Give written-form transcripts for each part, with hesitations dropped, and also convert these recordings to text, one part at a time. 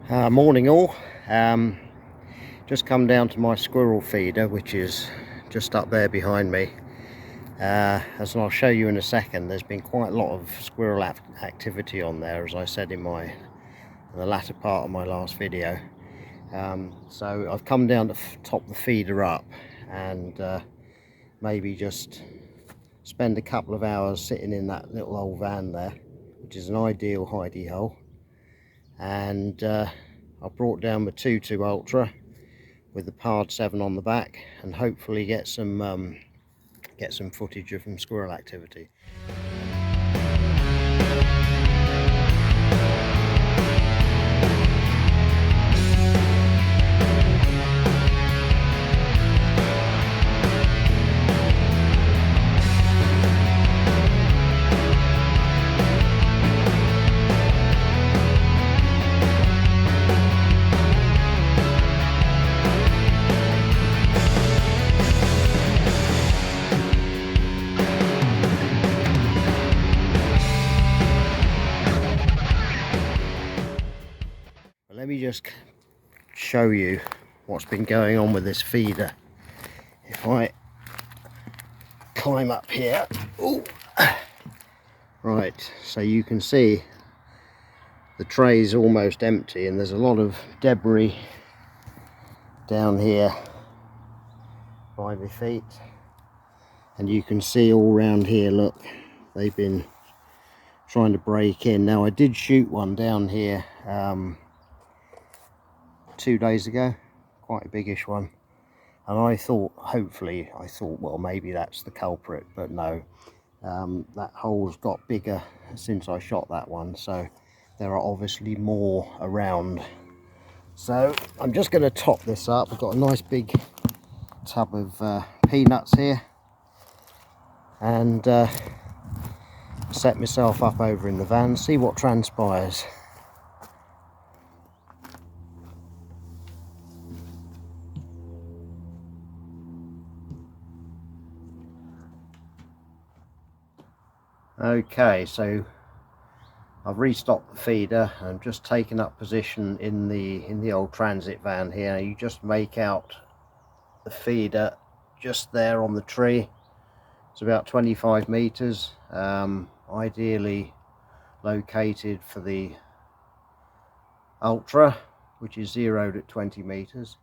Morning all. Just come down to my squirrel feeder, which is just up there behind me. As I'll show you in a second, there's been quite a lot of squirrel activity on there, as I said in the latter part of my last video. So I've come down to top the feeder up and maybe just spend a couple of hours sitting in that little old van there, which is an ideal hidey hole. And I brought down the 2.2 Ultra with the Pard N007 on the back, and hopefully get some footage of some squirrel activity. Let me just show you what's been going on with this feeder. If I climb up here, ooh, right, so you can see the tray's almost empty and there's a lot of debris down here by my feet, and you can see all around here, look, they've been trying to break in. Now I did shoot one down here 2 days ago, quite a biggish one, and I thought well, maybe that's the culprit, but no, that hole's got bigger since I shot that one, so there are obviously more around. So I'm just going to top this up. I've got a nice big tub of peanuts here, and set myself up over in the van, see what transpires. Okay, so I've restocked the feeder and I'm just taking up position in the old transit van here. You just make out the feeder just there on the tree. It's about 25 meters, ideally located for the Ultra, which is zeroed at 20 meters.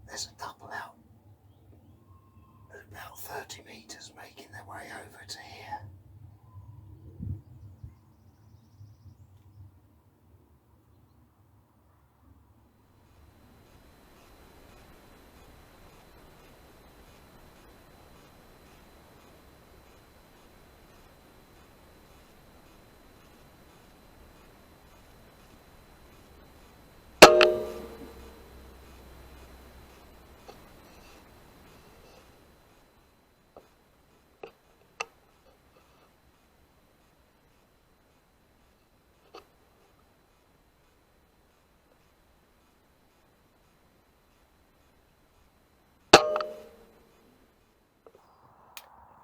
There's a couple out at about 30 meters making their way over to here.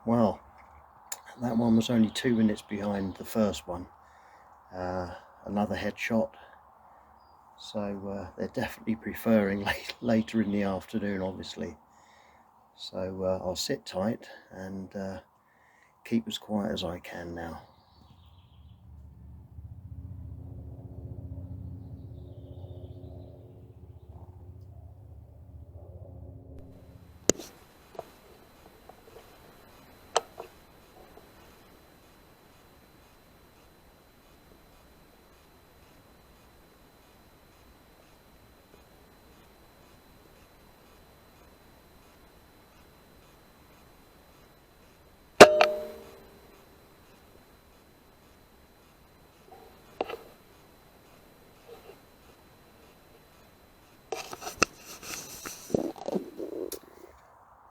Well, that one was only 2 minutes behind the first one. Another headshot. So they're definitely preferring later in the afternoon, obviously. So I'll sit tight and keep as quiet as I can now.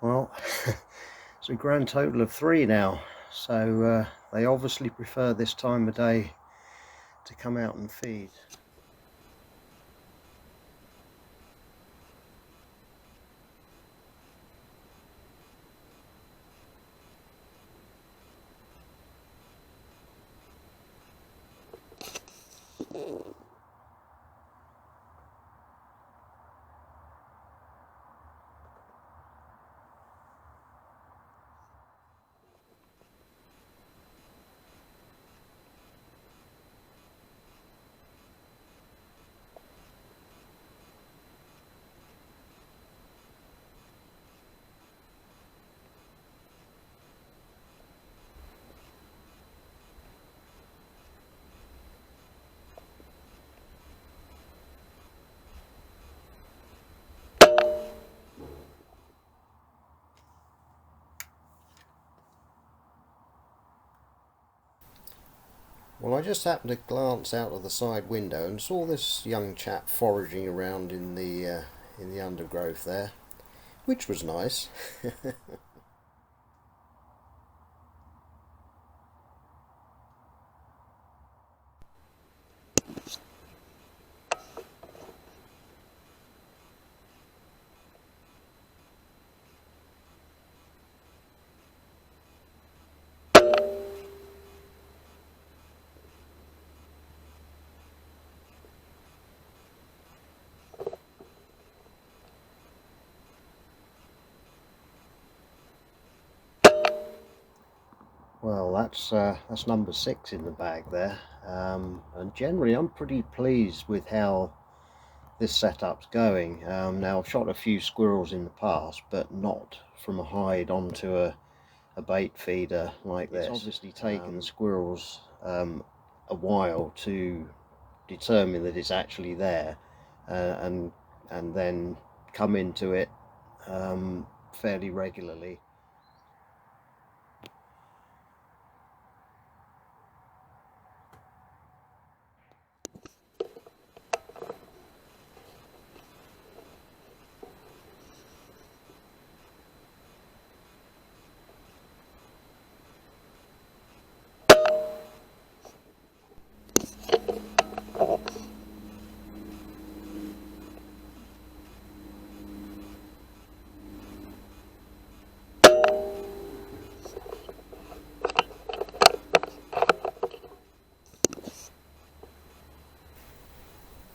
Well, it's a grand total of 3 now, so they obviously prefer this time of day to come out and feed. Well, I just happened to glance out of the side window and saw this young chap foraging around in the undergrowth there, which was nice. Well, that's number 6 in the bag there, and generally I'm pretty pleased with how this setup's going. Now I've shot a few squirrels in the past, but not from a hide onto a bait feeder like this. It's obviously taken the squirrels a while to determine that it's actually there, and then come into it fairly regularly.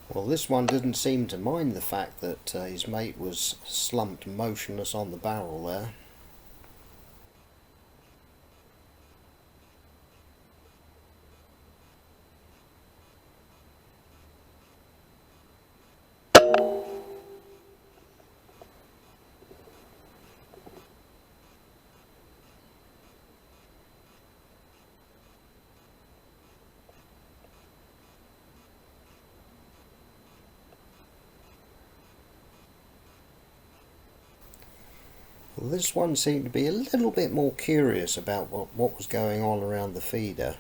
Well, this one didn't seem to mind the fact that his mate was slumped motionless on the barrel there. Well, this one seemed to be a little bit more curious about what was going on around the feeder.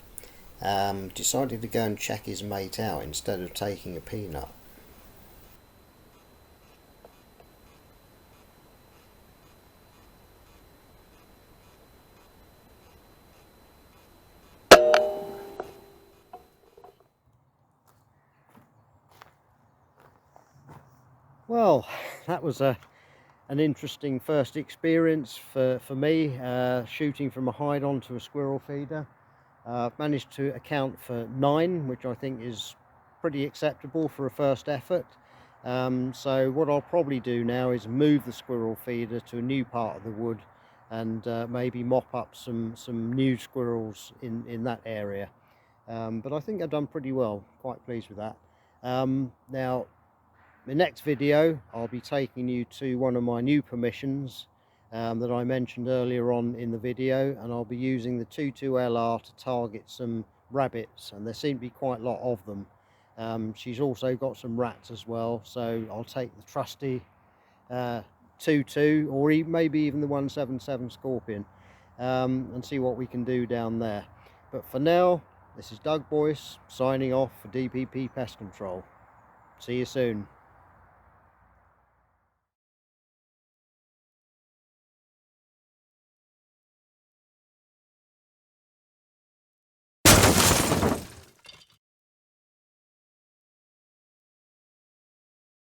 Decided to go and check his mate out instead of taking a peanut. Well, that was an interesting first experience for me, shooting from a hide onto a squirrel feeder. I've managed to account for 9, which I think is pretty acceptable for a first effort. So what I'll probably do now is move the squirrel feeder to a new part of the wood and maybe mop up some new squirrels in that area. But I think I've done pretty well, quite pleased with that. Now, the next video I'll be taking you to one of my new permissions that I mentioned earlier on in the video, and I'll be using the 22LR to target some rabbits, and there seem to be quite a lot of them. She's also got some rats as well, so I'll take the trusty 22 or maybe even the 177 Scorpion and see what we can do down there. But for now, this is Doug Boyce signing off for DBP Pest Control. See you soon.